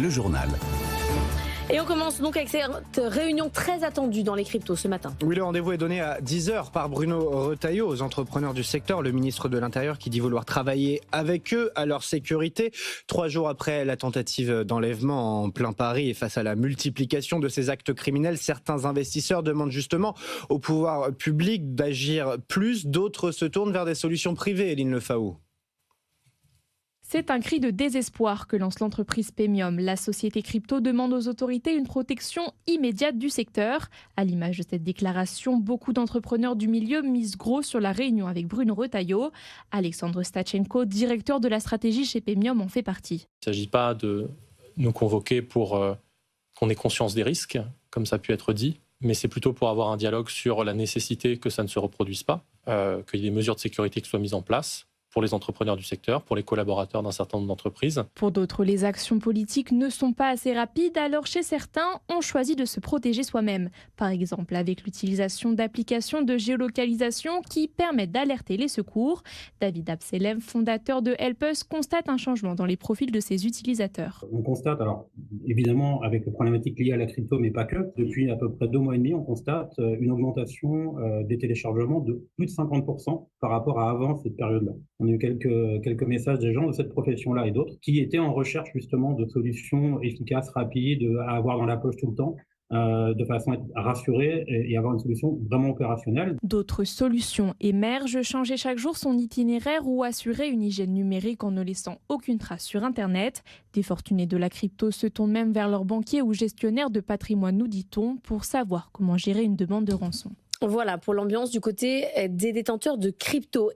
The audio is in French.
le journal. Et on commence donc avec cette réunion très attendue dans les cryptos ce matin. Oui, le rendez-vous est donné à 10h par Bruno Retailleau aux entrepreneurs du secteur, le ministre de l'Intérieur qui dit vouloir travailler avec eux à leur sécurité. 3 jours après la tentative d'enlèvement en plein Paris et face à la multiplication de ces actes criminels, certains investisseurs demandent justement au pouvoir public d'agir plus. D'autres se tournent vers des solutions privées, Eline Lefaou. C'est un cri de désespoir que lance l'entreprise Paymium. La société crypto demande aux autorités une protection immédiate du secteur. À l'image de cette déclaration, beaucoup d'entrepreneurs du milieu misent gros sur la réunion avec Bruno Retailleau. Alexandre Stachenko, directeur de la stratégie chez Paymium, en fait partie. Il ne s'agit pas de nous convoquer pour qu'on ait conscience des risques, comme ça a pu être dit, mais c'est plutôt pour avoir un dialogue sur la nécessité que ça ne se reproduise pas, qu'il y ait des mesures de sécurité qui soient mises en place pour les entrepreneurs du secteur, pour les collaborateurs d'un certain nombre d'entreprises. Pour d'autres, les actions politiques ne sont pas assez rapides, alors chez certains, on choisit de se protéger soi-même. Par exemple, avec l'utilisation d'applications de géolocalisation qui permettent d'alerter les secours. David Abselem, fondateur de Helpus, constate un changement dans les profils de ses utilisateurs. On constate, alors évidemment avec les problématiques liées à la crypto, mais pas que, depuis à peu près 2 mois et demi, on constate une augmentation des téléchargements de plus de 50% par rapport à avant cette période-là. On a eu quelques messages des gens de cette profession-là et d'autres qui étaient en recherche justement de solutions efficaces, rapides, à avoir dans la poche tout le temps, de façon à être rassuré et avoir une solution vraiment opérationnelle. D'autres solutions émergent, changer chaque jour son itinéraire ou assurer une hygiène numérique en ne laissant aucune trace sur Internet. Des fortunés de la crypto se tournent même vers leurs banquiers ou gestionnaires de patrimoine, nous dit-on, pour savoir comment gérer une demande de rançon. Voilà pour l'ambiance du côté des détenteurs de crypto.